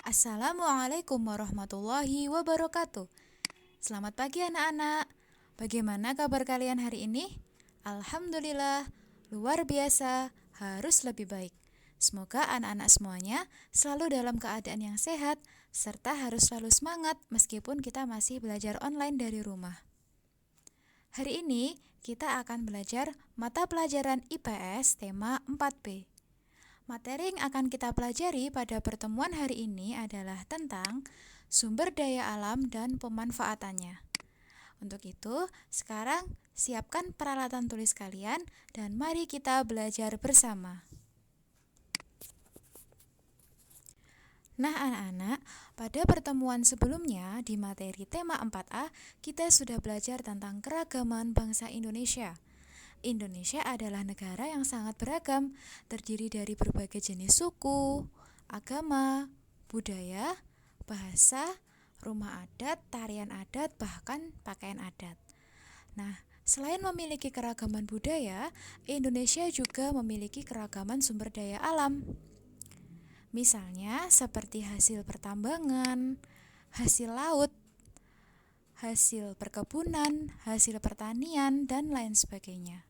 Assalamualaikum warahmatullahi wabarakatuh. Selamat pagi anak-anak. Bagaimana kabar kalian hari ini? Alhamdulillah, luar biasa, harus lebih baik. Semoga anak-anak semuanya selalu dalam keadaan yang sehat, serta harus selalu semangat meskipun kita masih belajar online dari rumah. Hari ini kita akan belajar mata pelajaran IPS tema 4B. Materi yang akan kita pelajari pada pertemuan hari ini adalah tentang sumber daya alam dan pemanfaatannya. Untuk itu, sekarang siapkan peralatan tulis kalian dan mari kita belajar bersama. Nah anak-anak, pada pertemuan sebelumnya di materi tema 4A, kita sudah belajar tentang keragaman bangsa Indonesia. Indonesia adalah negara yang sangat beragam, terdiri dari berbagai jenis suku, agama, budaya, bahasa, rumah adat, tarian adat, bahkan pakaian adat. Nah, selain memiliki keragaman budaya, Indonesia juga memiliki keragaman sumber daya alam. Misalnya seperti hasil pertambangan, hasil laut, hasil perkebunan, hasil pertanian, dan lain sebagainya.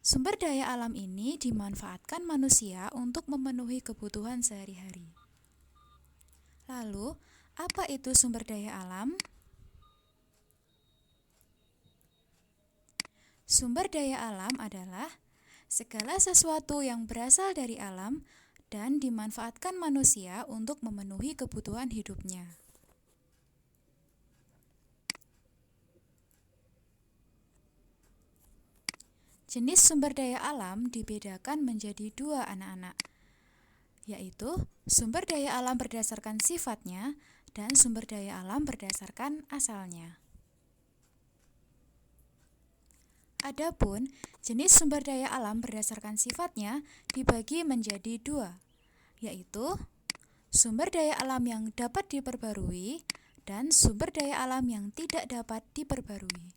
Sumber daya alam ini dimanfaatkan manusia untuk memenuhi kebutuhan sehari-hari. Lalu, apa itu sumber daya alam? Sumber daya alam adalah segala sesuatu yang berasal dari alam dan dimanfaatkan manusia untuk memenuhi kebutuhan hidupnya. Jenis sumber daya alam dibedakan menjadi dua anak-anak, yaitu sumber daya alam berdasarkan sifatnya dan sumber daya alam berdasarkan asalnya. Adapun jenis sumber daya alam berdasarkan sifatnya dibagi menjadi dua, yaitu sumber daya alam yang dapat diperbarui dan sumber daya alam yang tidak dapat diperbarui.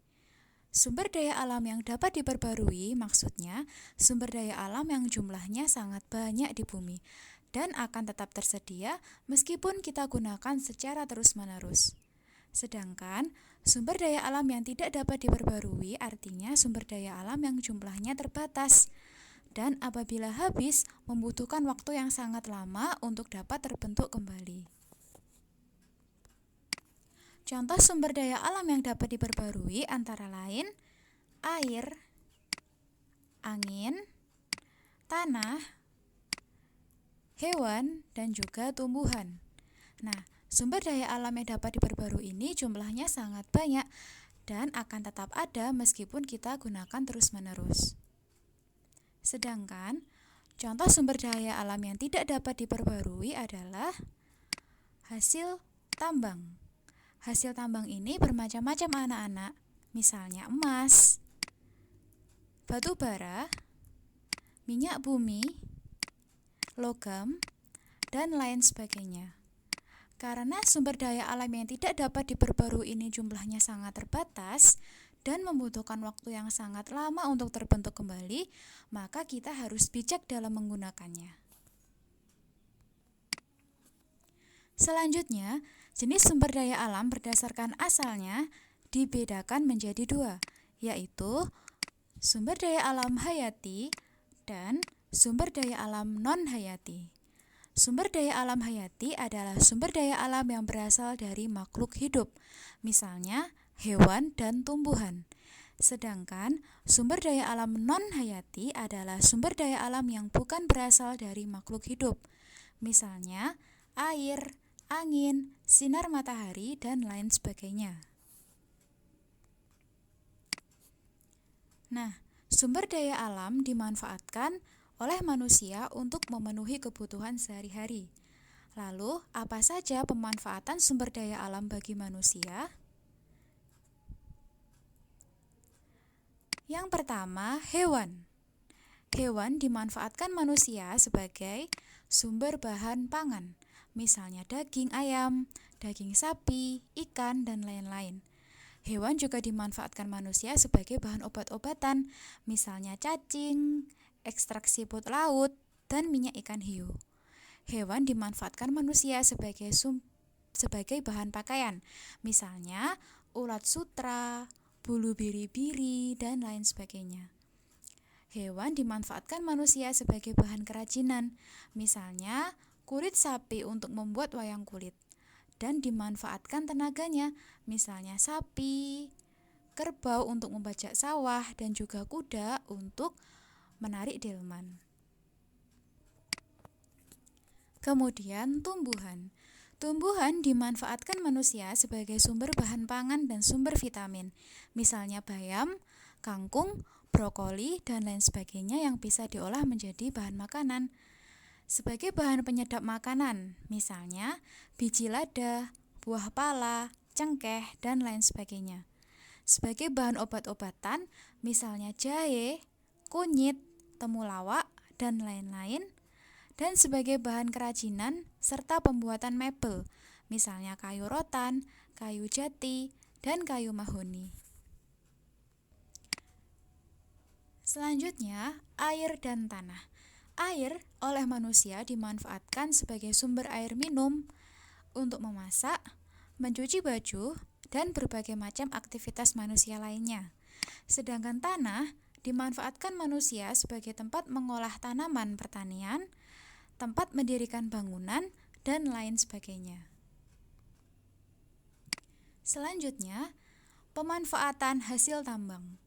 Sumber daya alam yang dapat diperbarui maksudnya sumber daya alam yang jumlahnya sangat banyak di bumi dan akan tetap tersedia meskipun kita gunakan secara terus-menerus. Sedangkan sumber daya alam yang tidak dapat diperbarui artinya sumber daya alam yang jumlahnya terbatas dan apabila habis membutuhkan waktu yang sangat lama untuk dapat terbentuk kembali. Contoh sumber daya alam yang dapat diperbarui antara lain air, angin, tanah, hewan, dan juga tumbuhan. Nah, sumber daya alam yang dapat diperbarui ini jumlahnya sangat banyak dan akan tetap ada meskipun kita gunakan terus-menerus. Sedangkan, contoh sumber daya alam yang tidak dapat diperbarui adalah hasil tambang. Hasil tambang ini bermacam-macam anak-anak, misalnya emas, batu bara, minyak bumi, logam, dan lain sebagainya. Karena sumber daya alam yang tidak dapat diperbarui ini jumlahnya sangat terbatas dan membutuhkan waktu yang sangat lama untuk terbentuk kembali, maka kita harus bijak dalam menggunakannya. Selanjutnya, jenis sumber daya alam berdasarkan asalnya dibedakan menjadi dua, yaitu sumber daya alam hayati dan sumber daya alam non-hayati. Sumber daya alam hayati adalah sumber daya alam yang berasal dari makhluk hidup, misalnya hewan dan tumbuhan. Sedangkan sumber daya alam non-hayati adalah sumber daya alam yang bukan berasal dari makhluk hidup, misalnya air, angin, sinar matahari, dan lain sebagainya. Nah, sumber daya alam dimanfaatkan oleh manusia untuk memenuhi kebutuhan sehari-hari. Lalu, apa saja pemanfaatan sumber daya alam bagi manusia? Yang pertama, hewan. Hewan dimanfaatkan manusia sebagai sumber bahan pangan, misalnya daging ayam, daging sapi, ikan, dan lain-lain. Hewan juga dimanfaatkan manusia sebagai bahan obat-obatan, misalnya cacing, ekstrak siput laut, dan minyak ikan hiu. Hewan dimanfaatkan manusia sebagai bahan pakaian. Misalnya ulat sutra, bulu biri-biri, dan lain sebagainya. Hewan dimanfaatkan manusia sebagai bahan kerajinan. Misalnya kulit sapi untuk membuat wayang kulit dan dimanfaatkan tenaganya. Misalnya sapi, kerbau untuk membajak sawah, dan juga kuda untuk menarik delman. Kemudian tumbuhan. Tumbuhan dimanfaatkan manusia sebagai sumber bahan pangan dan sumber vitamin. Misalnya bayam, kangkung, brokoli, dan lain sebagainya yang bisa diolah menjadi bahan makanan. Sebagai bahan penyedap makanan, misalnya biji lada, buah pala, cengkeh, dan lain sebagainya. Sebagai bahan obat-obatan, misalnya jahe, kunyit, temulawak, dan lain-lain. Dan sebagai bahan kerajinan serta pembuatan mebel, misalnya kayu rotan, kayu jati, dan kayu mahoni. Selanjutnya, air dan tanah. Air oleh manusia dimanfaatkan sebagai sumber air minum, untuk memasak, mencuci baju, dan berbagai macam aktivitas manusia lainnya. Sedangkan tanah dimanfaatkan manusia sebagai tempat mengolah tanaman pertanian, tempat mendirikan bangunan, dan lain sebagainya. Selanjutnya, pemanfaatan hasil tambang.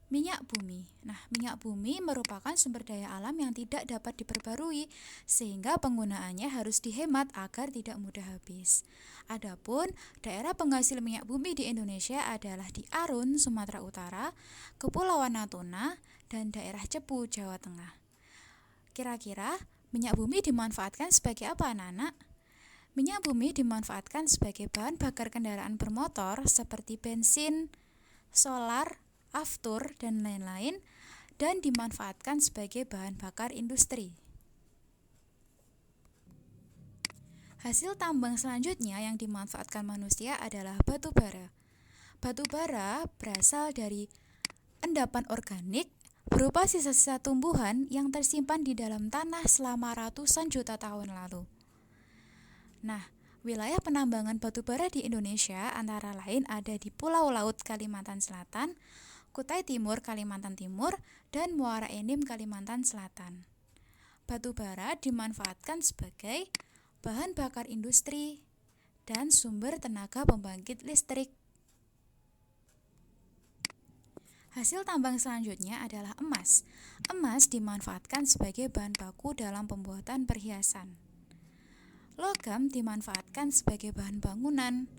Minyak bumi. Minyak bumi merupakan sumber daya alam yang tidak dapat diperbarui, sehingga penggunaannya harus dihemat agar tidak mudah habis. Adapun daerah penghasil minyak bumi di Indonesia adalah di Arun, Sumatera Utara, Kepulauan Natuna, dan daerah Cepu, Jawa Tengah. Kira-kira minyak bumi dimanfaatkan sebagai apa, anak-anak? Minyak bumi dimanfaatkan sebagai bahan bakar kendaraan bermotor seperti bensin, solar, aftur, dan lain-lain, dan dimanfaatkan sebagai bahan bakar industri. Hasil tambang selanjutnya yang dimanfaatkan manusia adalah batu bara. Batu bara berasal dari endapan organik berupa sisa-sisa tumbuhan yang tersimpan di dalam tanah selama ratusan juta tahun lalu. Wilayah penambangan batu bara di Indonesia antara lain ada di Pulau Laut Kalimantan Selatan, Kutai Timur Kalimantan Timur, dan Muara Enim Kalimantan Selatan. Batu bara dimanfaatkan sebagai bahan bakar industri dan sumber tenaga pembangkit listrik. Hasil tambang selanjutnya adalah emas. Emas dimanfaatkan sebagai bahan baku dalam pembuatan perhiasan. Logam dimanfaatkan sebagai bahan bangunan,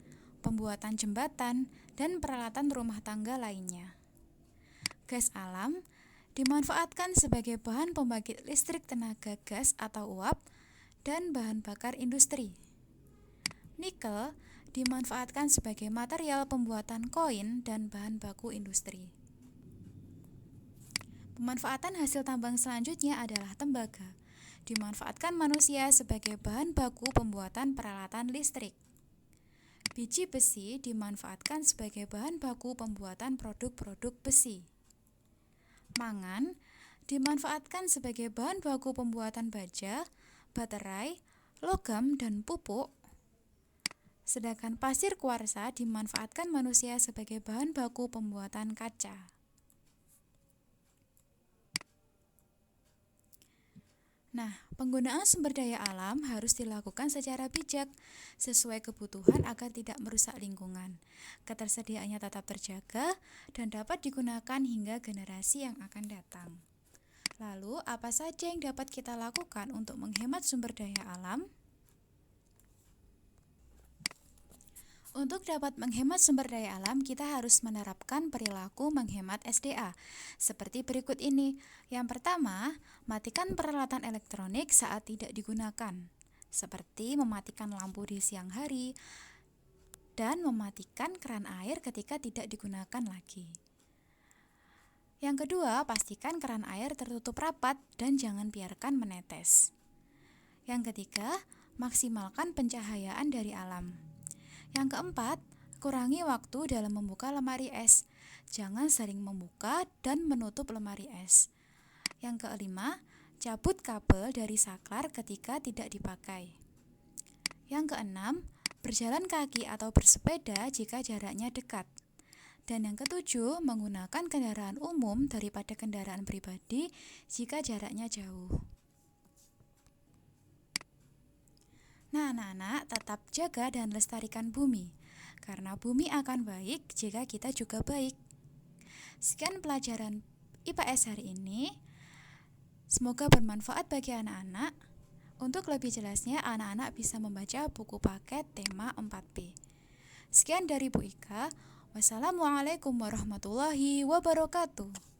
pembuatan jembatan, dan peralatan rumah tangga lainnya. Gas alam dimanfaatkan sebagai bahan pembangkit listrik tenaga gas atau uap dan bahan bakar industri. Nikel dimanfaatkan sebagai material pembuatan koin dan bahan baku industri. Pemanfaatan hasil tambang selanjutnya adalah tembaga. Dimanfaatkan manusia sebagai bahan baku pembuatan peralatan listrik. Biji besi dimanfaatkan sebagai bahan baku pembuatan produk-produk besi. Mangan dimanfaatkan sebagai bahan baku pembuatan baja, baterai, logam, dan pupuk. Sedangkan pasir kuarsa dimanfaatkan manusia sebagai bahan baku pembuatan kaca. Penggunaan sumber daya alam harus dilakukan secara bijak, sesuai kebutuhan agar tidak merusak lingkungan. Ketersediaannya tetap terjaga dan dapat digunakan hingga generasi yang akan datang. Lalu, apa saja yang dapat kita lakukan untuk menghemat sumber daya alam? Untuk dapat menghemat sumber daya alam, kita harus menerapkan perilaku menghemat SDA, seperti berikut ini. Yang pertama, matikan peralatan elektronik saat tidak digunakan, seperti mematikan lampu di siang hari dan mematikan keran air ketika tidak digunakan lagi. Yang kedua, pastikan keran air tertutup rapat dan jangan biarkan menetes. Yang ketiga, maksimalkan pencahayaan dari alam. Yang keempat, kurangi waktu dalam membuka lemari es. Jangan sering membuka dan menutup lemari es. Yang kelima, cabut kabel dari saklar ketika tidak dipakai. Yang keenam, berjalan kaki atau bersepeda jika jaraknya dekat. Dan yang ketujuh, menggunakan kendaraan umum daripada kendaraan pribadi jika jaraknya jauh. Nah, anak-anak, tetap jaga dan lestarikan bumi, karena bumi akan baik jika kita juga baik. Sekian pelajaran IPS hari ini. Semoga bermanfaat bagi anak-anak. Untuk lebih jelasnya, anak-anak bisa membaca buku paket tema 4B. Sekian dari Bu Ika. Wassalamualaikum warahmatullahi wabarakatuh.